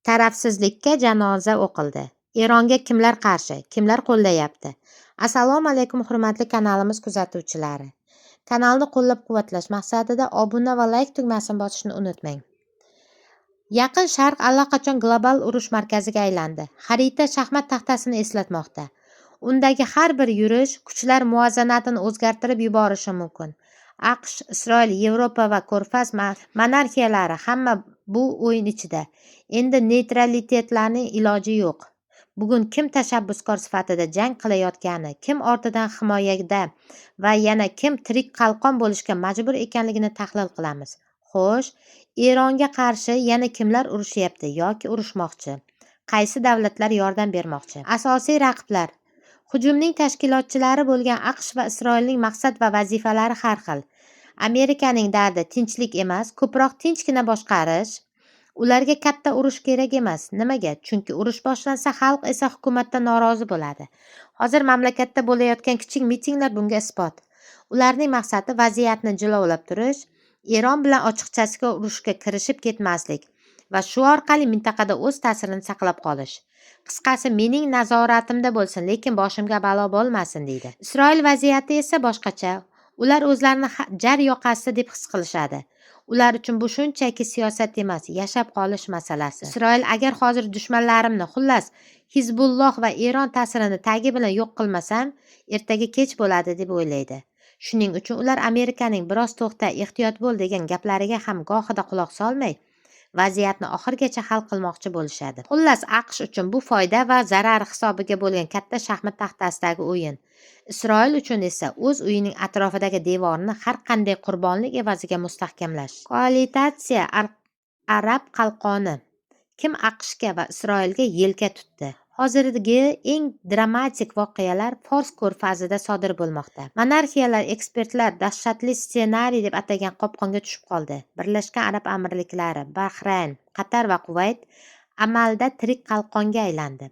Tarafsizlikka janoza o'qildi. Eronga kimlar qarshi, kimlar qo'llayapti? Assalomu alaykum hurmatli kanalimiz kuzatuvchilari. Kanalni qo'llab-quvvatlash maqsadida obuna va like tugmasini bosishni unutmang. Yaqin Sharq allaqachon global urush markaziga aylandi. Xarita shaxmat taxtasini eslatmoqda. Undagi har bir yurish kuchlar muvozanatini o'zgartirib yuborishi mumkin. AQSh, Isroil, Yevropa va Ko'rfaz monarxiyalari hamma bu o'yin ichida. Endi neytralitetlarning iloji yo'q. Bugun kim tashabbuskor sifatida jang qilayotgani, kim ortidan himoyada va yana kim tirik qalqon bo'lishga majbur ekanligini tahlil qilamiz. Xo'sh, Eronga qarshi yana kimlar urushyapti yoki urushmoqchi? Qaysi davlatlar yordam bermoqchi? Asosiy raqiblar. Hujumning tashkilotchilari bo'lgan AQSh va Isroilning maqsad va vazifalari har xil. Amerikaning dardi tinchlik emas, ko'proq tinchgina boshqarish. Ularga katta urush kerak emas. Nimaga? Chunki urush boshlansa, xalq esa hukumatdan norozi bo'ladi. Hozir mamlakatda bo'layotgan kichik mitinglar bunga isbot. Ularning maqsadi vaziyatni jilovlab turish, Eron bilan ochiqchasiga urushga kirishib ketmaslik va shu orqali mintaqada o'z ta'sirini saqlab qolish. Qisqasi, mening nazoratimda bo'lsin, lekin boshimga balo bo'lmasin deydi. Isroil vaziyati esa boshqacha. Ular o'zlarini jar yoqasida deb his qilishadi. Ular uchun bu shunchaki siyosat emas, yashab qolish masalasi. Isroil agar hozir dushmanlarimni, xullas, Hizbulloh va Eron ta'sirini tagi bilan yo'q qilmasam, ertaga kech bo'ladi deb o'ylaydi. Shuning uchun ular Amerikaning biroz to'xta, ehtiyot bo'l degan gaplariga ham gohida quloq solmay, vaziyatni oxirgacha hal qilmoqchi bo'lishadi. Xullas, AQSh uchun bu foyda va zarar hisobiga bo'lgan katta shaxmat taxtasidagi o'yin. Isroil uchun esa o'z uyining atrofidagi devorni har qanday qurbonlik evaziga mustahkamlash. Koalitatsiya arab qalqoni. Kim AQShga va Isroilga yelka tutdi? Hozirgi eng dramatik voqealar Fors ko'rfazida sodir bo'lmoqda. Monarxiyalar, ekspertlar dahshatli ssenariy deb atagan qopqonga tushib qoldi. Birlashgan Arab Amirliklari, Bahrayn, Qatar va Kuvayt amalda tirik qalqonga aylandi.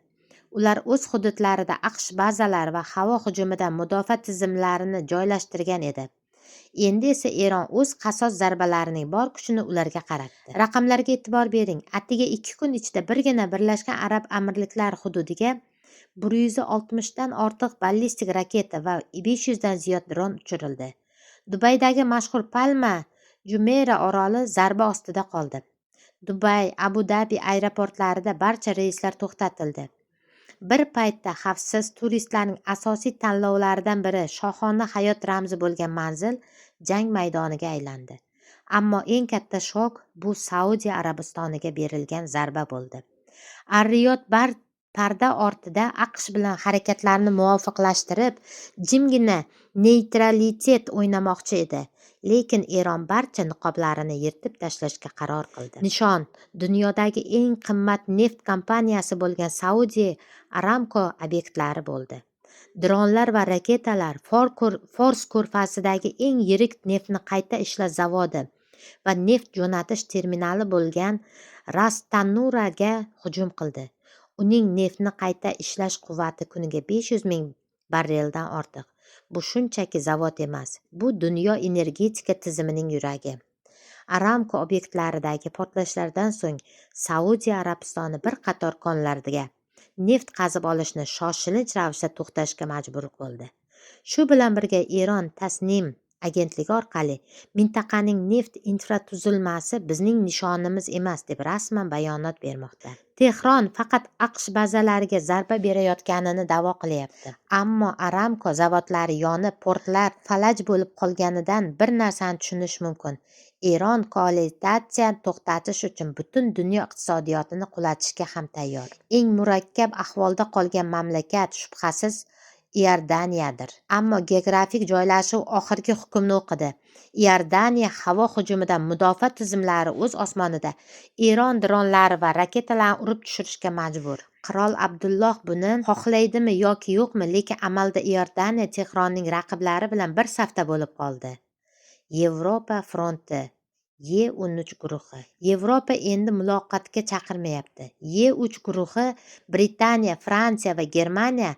Ular o'z hududlarida AQSh bazalari va havo hujumidan mudofaa tizimlarini joylashtirgan edi. Endi esa Eron o'z qasos zarbalarining bor kuchini ularga qaratdi. Raqamlarga e'tibor bering. Atigi 2 kun ichida birgina Birlashgan Arab Amirliklari hududiga 160 dan ortiq ballistik raketa va 500 dan ziyod dron uchirildi. Dubaydagi mashhur Palma Jumeirah oroli zarba ostida qoldi. Dubay, Abu Dabi aeroportlarida barcha reyslar to'xtatildi. Bir paytda xavfsiz turistlarning asosiy tanlovlaridan biri, shohona hayot ramzi bo'lgan manzil jang maydoniga aylandi. Ammo eng katta shok bu Saudiya Arabistoniga berilgan zarba bo'ldi. Ar-Riyod parda ortida AQSh bilan harakatlarni muvofiqlashtirib, jimgina neytralitet o'ynamoqchi edi. Lekin Eron barcha niqoblarini yirtib tashlashga qaror qildi. Nishon dunyodagi eng qimmat neft kompaniyasi bo'lgan Saudiya Aramco obyektlari bo'ldi. Dronlar va raketalar Fors ko'rfazidagi eng yirik neftni qayta ishlash zavodi va neft jo'natish terminali bo'lgan Ras Tanuraga hujum qildi. Uning neftni qayta ishlash quvvati kuniga 500 ming barreldan ortiq. Bu shunchaki zavod emas, bu dunyo energetika tizimining yuragi. Aramco obyektlaridagi portlashlardan so'ng Saudiya Arabistoni bir qator konlarga neft qazib olishni shoshilinch ravishda to'xtatishga majbur bo'ldi. Shu bilan birga Eron Tasnim agentligi orqali mintaqaning neft infratuzilmasi bizning nishonimiz emas deb rasman bayonot bermoqda. Tehron faqat AQSh bazalariga zarba berayotganini da'vo qilyapti. Ammo Aramco zavodlari yonib, portlar falaj bo'lib qolganidan bir narsani tushunish mumkin. Eron koalitsiyani to'xtatish uchun butun dunyo iqtisodiyotini qulatishga ham tayyor. Eng murakkab ahvolda qolgan mamlakat shubhasiz Iordaniyadir. Ammo geografik joylashuv oxirgi hukmni o'qidi. Iordaniya havo hujumidan mudofaa tizimlari o'z osmonida Eron dronlari va raketalarini urib tushirishga majbur. Qirol Abdulloh buni xohlaydimi yoki yo'qmi, lekin amalda Iordaniya Tehronning raqiblari bilan bir safda bo'lib qoldi. Yevropa fronti E13 guruhi. Yevropa endi muloqotga chaqirmayapti. E3 guruhi Britaniya, Fransiya va Germaniya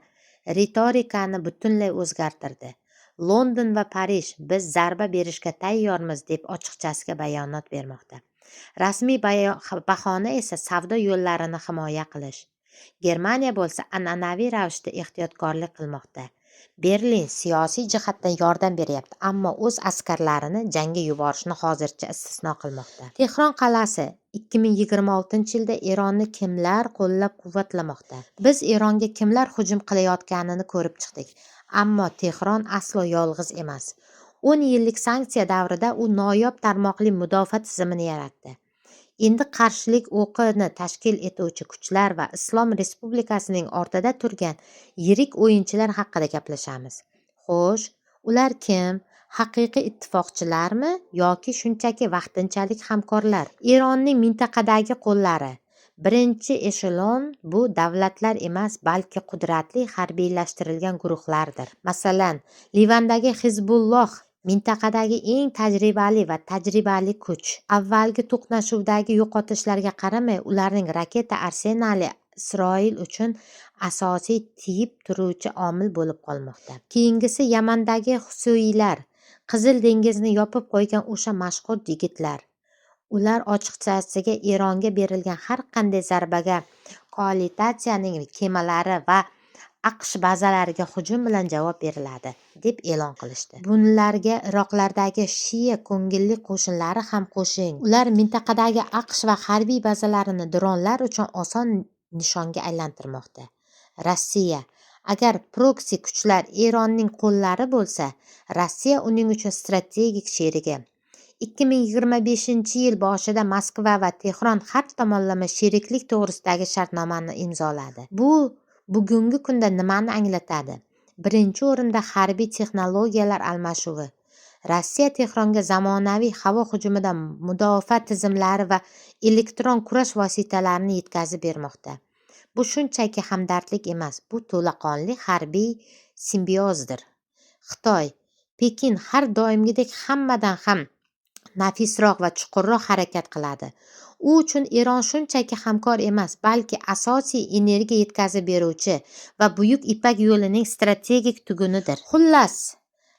ritorikani butunlay o'zgartirdi. London va Parij biz zarba berishga tayyormiz deb ochiqchasiga bayonot bermoqda. Rasmiy bahona esa savdo yo'llarini himoya qilish. Germaniya bo'lsa an'anaviy ravishda ehtiyotkorlik qilmoqda. Berlin siyosiy jihatdan yordam beryapti, ammo o'z askarlarini jangga yuborishni hozircha istisno qilmoqda. Tehron qal'asi 2026-yilda Eronni kimlar qo'llab-quvvatlamoqda? Biz Eronga kimlar hujum qilayotganini ko'rib chiqdik, ammo Tehron aslo yolg'iz emas. 10 yillik sanksiya davrida u noyob tarmoqli mudofaa tizimini yaratdi. Endi qarshilik o'qini tashkil etuvchi kuchlar va Islom Respublikasining ortida turgan yirik o'yinchilar haqida gaplashamiz. Xo'sh, ular kim? Haqiqiy ittifoqchilarmi yoki shunchaki vaqtinchalik hamkorlar? Eronning mintaqadagi qo'llari. Birinchi eshelon bu davlatlar emas, balki qudratli harbiylashtirilgan guruhlardir. Masalan, Livandagi Hizbulloh mintaqadagi eng tajribali kuch. Avvalgi to'qnashuvdagi yo'qotishlarga qaramay, ularning raketa arsenali Isroil uchun asosiy tiyib turuvchi omil bo'lib qolmoqda. Keyingisi Yamandagi Husuylar, Qizil dengizni yopib qo'ygan o'sha mashhur yigitlar. Ular ochiqchasiga Eronga berilgan har qanday zarbaga koalitsiyasining kemalari va AQSh bazalariga hujum bilan javob beriladi, deb e'lon qilishdi. Bunlarga Iroqlardagi Shia ko'ngilli qo'shinlari ham qo'shing. Ular mintaqadagi AQSh va harbiy bazalarini dronlar uchun oson nishonga aylantirmoqda. Rossiya. Agar proksi kuchlar Eronning qo'llari bo'lsa, Rossiya uning uchun strategik sherigi. 2025-yil boshida Moskva va Tehron har tomonlama sheriklik to'g'risidagi shartnomani imzoladi. Bu bugungi kunda nimani anglatadi? Birinchi o'rinda harbiy texnologiyalar almashuvi. Rossiya Tehronga zamonaviy havo hujumidan mudofaa tizimlari va elektron kurash vositalarini yetkazib bermoqda. Bu shunchaki hamdardlik emas, bu to'laqonli harbiy simbiozdir. Xitoy. Pekin har doimgidek hammadan ham nafisroq va chuqurroq harakat qiladi. U uchun Eron shunchaki hamkor emas, balki asosiy energiya yetkazib beruvchi va Buyuk Ipak yo'lining strategik tugunidir. Xullas,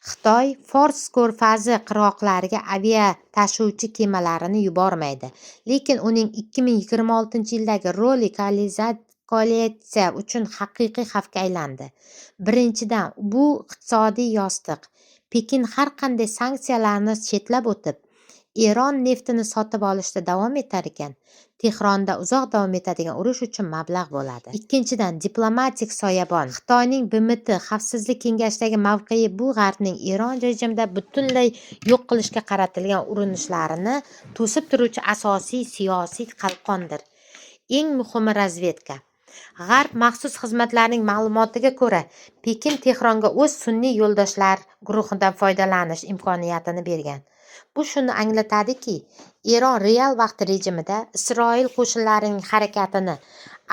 Xitoy Fors ko'rfazi qirg'oqlariga avia tashuvchi kemalarini yubormaydi, lekin uning 2026-yildagi roli koalitsiya uchun haqiqiy xavfga aylandi. Birinchidan, bu iqtisodiy yostiq. Pekin har qanday sanksiyalarni chetlab o'tib, Eron neftini sotib olishda davom etar ekan, Tehronda uzoq davom etadigan urush uchun mablag' bo'ladi. Ikkinchidan, diplomatik soyabon. Xitoyning BMT Xavfsizlik kengashidagi mavqei bu G'arbning Eron rejimida butunlay yo'q qilishga qaratilgan urinishlarini to'sib turuvchi asosiy siyosiy qalqondir. Eng muhimi razvedka. G'arb maxsus xizmatlarining ma'lumotiga ko'ra, Pekin Tehronga o'z sunniy yo'ldoshlar guruhidan foydalanish imkoniyatini bergan. Bu shuni anglatadiki, Eron real vaqt rejimida Isroil qo'shinlarining harakatini,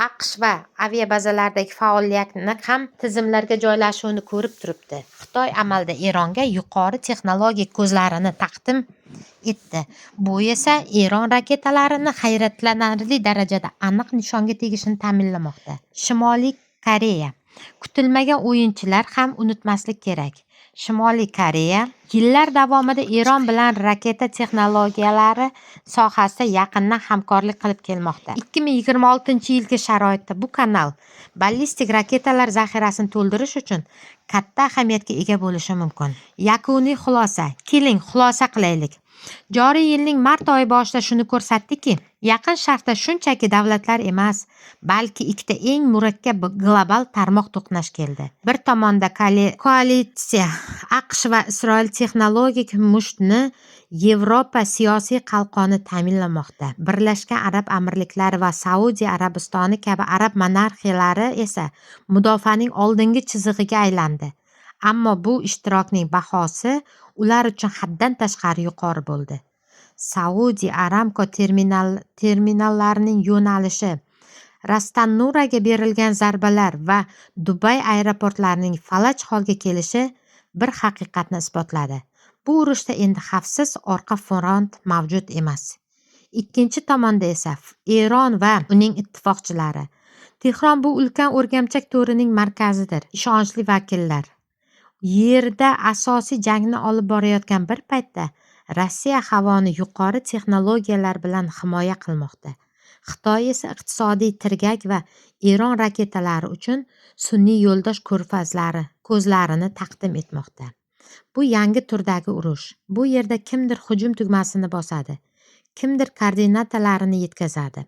AQSh va aviabazalardagi faoliyatni ham tizimlarga joylashuvini ko'rib turibdi. Xitoy amalda Eronga yuqori texnologik ko'zlarini taqdim etdi. Bu esa Eron raketalarini hayratlanarli darajada aniq nishonga tegishini ta'minlamoqda. Shimoliy Koreya. Kutilmagan o'yinchilar ham unutmaslik kerak. Shimoliy Koreya yillar davomida Eron bilan raketa texnologiyalari sohasida yaqindan hamkorlik qilib kelmoqda. 2026-yilgi sharoitda bu kanal ballistik raketalar zaxirasini to'ldirish uchun katta ahamiyatga ega bo'lishi mumkin. Yakuniy xulosa. Keling, xulosa qilaylik. Joriy yilning mart oyi boshida shuni ko'rsatdiki, Yaqin Sharqda shunchaki davlatlar emas, balki ikkita eng murakkab global tarmoq to'qnash keldi. Bir tomonda koalitsiya AQSh va Isroil texnologik mushtni, Yevropa siyosiy qalqoni ta'minlamoqda. Birlashgan Arab Amirliklari va Saudiya Arabistoni kabi arab monarxiyalari esa mudofaaning oldingi chizig'iga aylandi. Ammo bu ishtirokning bahosi ular uchun haddan tashqari yuqori bo'ldi. Saudiya Aramco terminallarining yo'nalishi, Ras-Tanuraga berilgan zarbalar va Dubay aeroportlarining falaj holga kelishi bir haqiqatni isbotladi. Bu urushda endi xavfsiz orqa front mavjud emas. Ikkinchi tomonda esa Eron va uning ittifoqchilari. Tehron bu ulkan o'rgamchak to'rining markazidir. Ishonchli vakillar. Yerda asosiy jangni olib borayotgan bir paytda Rossiya havoni yuqori texnologiyalar bilan himoya qilmoqda. Xitoy esa iqtisodiy tirgak va Eron raketalari uchun sun'iy yo'ldosh ko'zlarini taqdim etmoqda. Bu yangi turdagi urush. Bu yerda kimdir hujum tugmasini bosadi, kimdir koordinatalarini yetkazadi.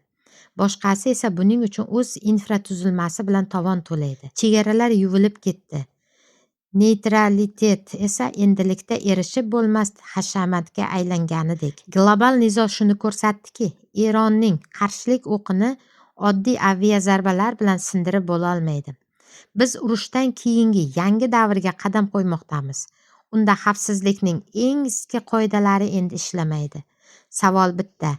Boshqasi esa buning uchun o'z infratuzilmasi bilan tovon to'laydi. Chegaralar yuvilib ketdi. Neytralitet esa endilikda erishib bo'lmas hashamatga aylanganidek. Global nizo shuni ko'rsatdiki, Eronning qarshilik o'qini oddiy aviazarbalar bilan sindirib bo'lolmaydi. Biz urushdan keyingi yangi davrga qadam qo'ymoqdamiz. Unda xavfsizlikning eng eski qoidalari endi ishlamaydi. Savol bitta: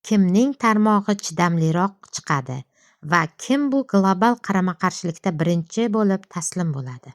kimning tarmog'i chidamliroq chiqadi va kim bu global qarama-qarshilikda birinchi bo'lib taslim bo'ladi?